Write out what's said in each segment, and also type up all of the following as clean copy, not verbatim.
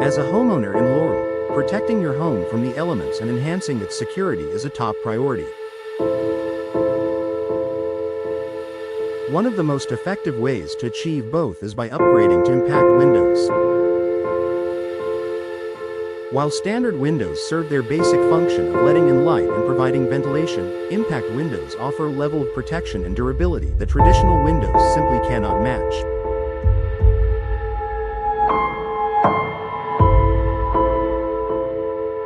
As a homeowner in Laurel, protecting your home from the elements and enhancing its security is a top priority. One of the most effective ways to achieve both is by upgrading to impact windows. While standard windows serve their basic function of letting in light and providing ventilation, impact windows offer a level of protection and durability that traditional windows simply cannot match.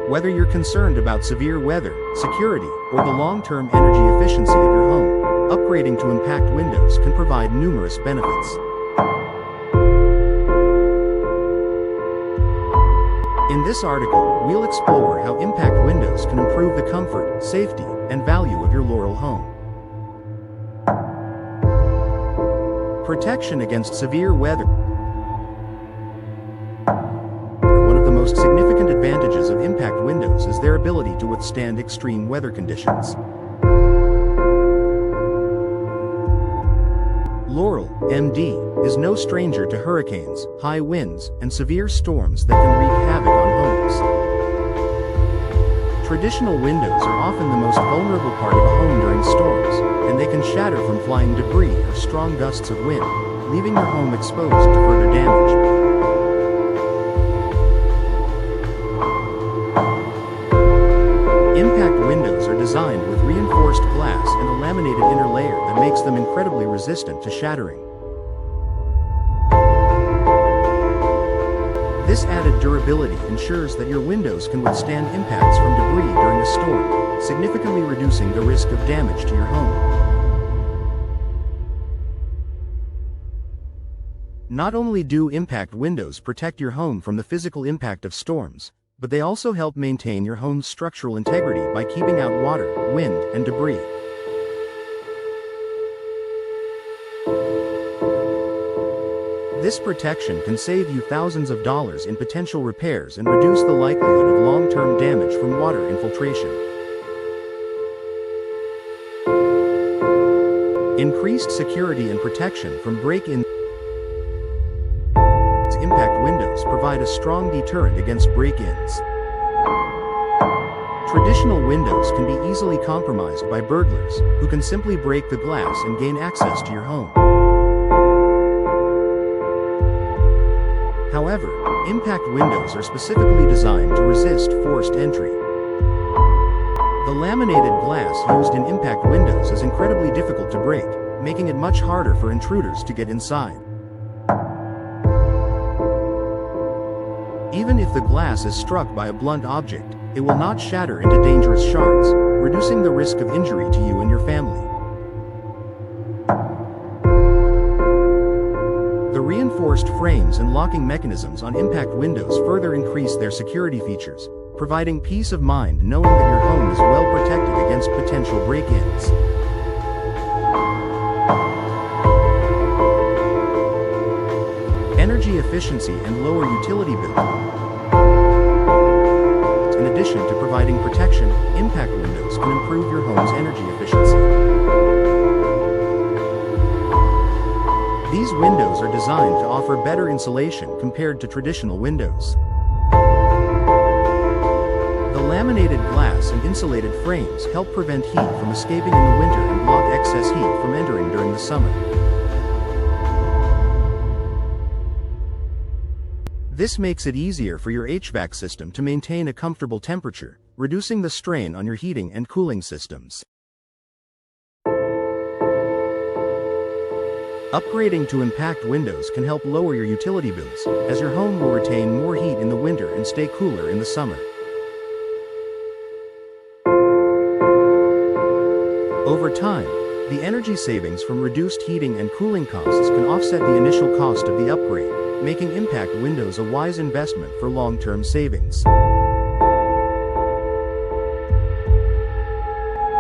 Whether you're concerned about severe weather, security, or the long-term energy efficiency of your home, upgrading to impact windows can provide numerous benefits. In this article, we'll explore how impact windows can improve the comfort, safety, and value of your Laurel home. Protection against severe weather. One of the most significant advantages of impact windows is their ability to withstand extreme weather conditions. Laurel, MD, is no stranger to hurricanes, high winds, and severe storms that can wreak havoc on homes. Traditional windows are often the most vulnerable part of a home during storms, and they can shatter from flying debris or strong gusts of wind, leaving your home exposed to further damage. Impact windows are designed with reinforced glass and a laminated inner layer that makes them incredibly resistant to shattering. This added durability ensures that your windows can withstand impacts from debris during a storm, significantly reducing the risk of damage to your home. Not only do impact windows protect your home from the physical impact of storms, but they also help maintain your home's structural integrity by keeping out water, wind, and debris. This protection can save you thousands of dollars in potential repairs and reduce the likelihood of long-term damage from water infiltration. Increased security and protection from break-ins. Impact windows provide a strong deterrent against break-ins. Traditional windows can be easily compromised by burglars, who can simply break the glass and gain access to your home. However, impact windows are specifically designed to resist forced entry. The laminated glass used in impact windows is incredibly difficult to break, making it much harder for intruders to get inside. Even if the glass is struck by a blunt object, it will not shatter into dangerous shards, reducing the risk of injury to you and your family. The reinforced frames and locking mechanisms on impact windows further increase their security features, providing peace of mind knowing that your home is well protected against potential break-ins. Energy efficiency and lower utility bills. In addition to providing protection, impact windows can improve your home's energy efficiency. These windows are designed to offer better insulation compared to traditional windows. The laminated glass and insulated frames help prevent heat from escaping in the winter and block excess heat from entering during the summer. This makes it easier for your HVAC system to maintain a comfortable temperature, reducing the strain on your heating and cooling systems. Upgrading to impact windows can help lower your utility bills, as your home will retain more heat in the winter and stay cooler in the summer. Over time, the energy savings from reduced heating and cooling costs can offset the initial cost of the upgrade, making impact windows a wise investment for long-term savings.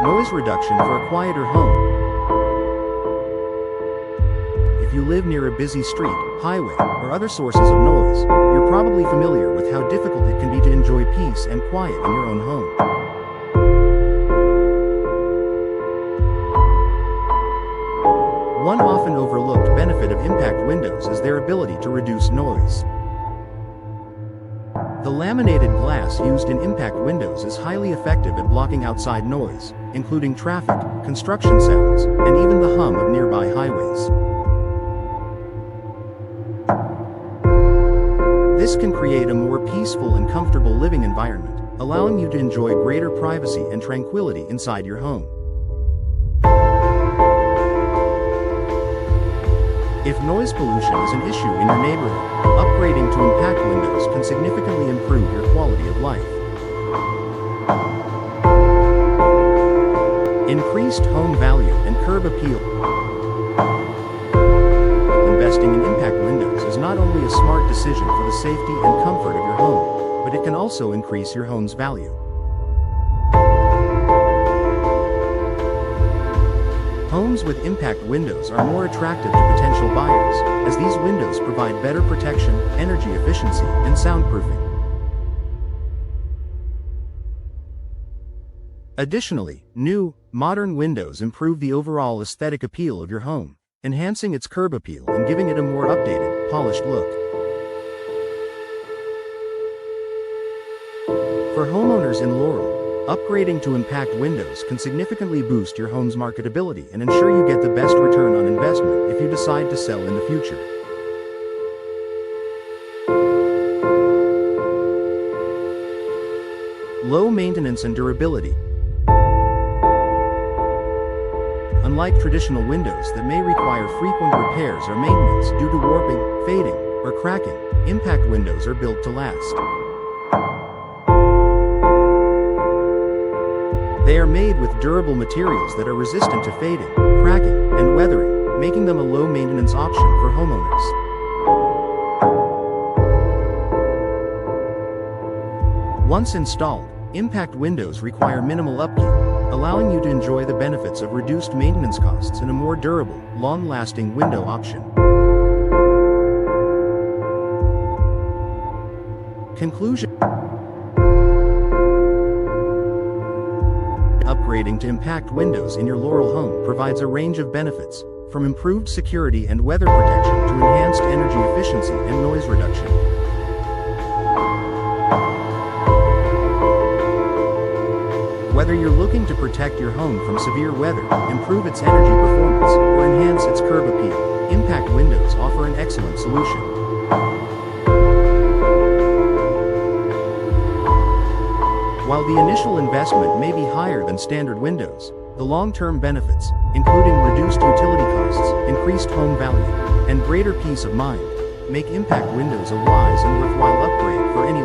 Noise reduction for a quieter home. If you live near a busy street, highway, or other sources of noise, you're probably familiar with how difficult it can be to enjoy peace and quiet in your own home. One often overlooked benefit of impact windows is their ability to reduce noise. The laminated glass used in impact windows is highly effective at blocking outside noise, including traffic, construction sounds, and even the hum of nearby highways. This can create a more peaceful and comfortable living environment, allowing you to enjoy greater privacy and tranquility inside your home. If noise pollution is an issue in your neighborhood, upgrading to impact windows can significantly improve your quality of life. Increased home value and curb appeal. Investing in impact windows is not only a smart decision for the safety and comfort of your home, but it can also increase your home's value. Homes with impact windows are more attractive to potential buyers, as these windows provide better protection, energy efficiency, and soundproofing. Additionally, new, modern windows improve the overall aesthetic appeal of your home, enhancing its curb appeal and giving it a more updated, polished look. For homeowners in Laurel, upgrading to impact windows can significantly boost your home's marketability and ensure you get the best return on investment if you decide to sell in the future. Low maintenance and durability. Unlike traditional windows that may require frequent repairs or maintenance due to warping, fading, or cracking, impact windows are built to last. They are made with durable materials that are resistant to fading, cracking, and weathering, making them a low-maintenance option for homeowners. Once installed, impact windows require minimal upkeep, allowing you to enjoy the benefits of reduced maintenance costs and a more durable, long-lasting window option. Conclusion. Upgrading to impact windows in your Laurel home provides a range of benefits, from improved security and weather protection to enhanced energy efficiency and noise reduction. Whether you're looking to protect your home from severe weather, improve its energy performance, or enhance its curb appeal, impact windows offer an excellent solution. While the initial investment may be higher than standard windows, the long-term benefits, including reduced utility costs, increased home value, and greater peace of mind, make impact windows a wise and worthwhile upgrade for any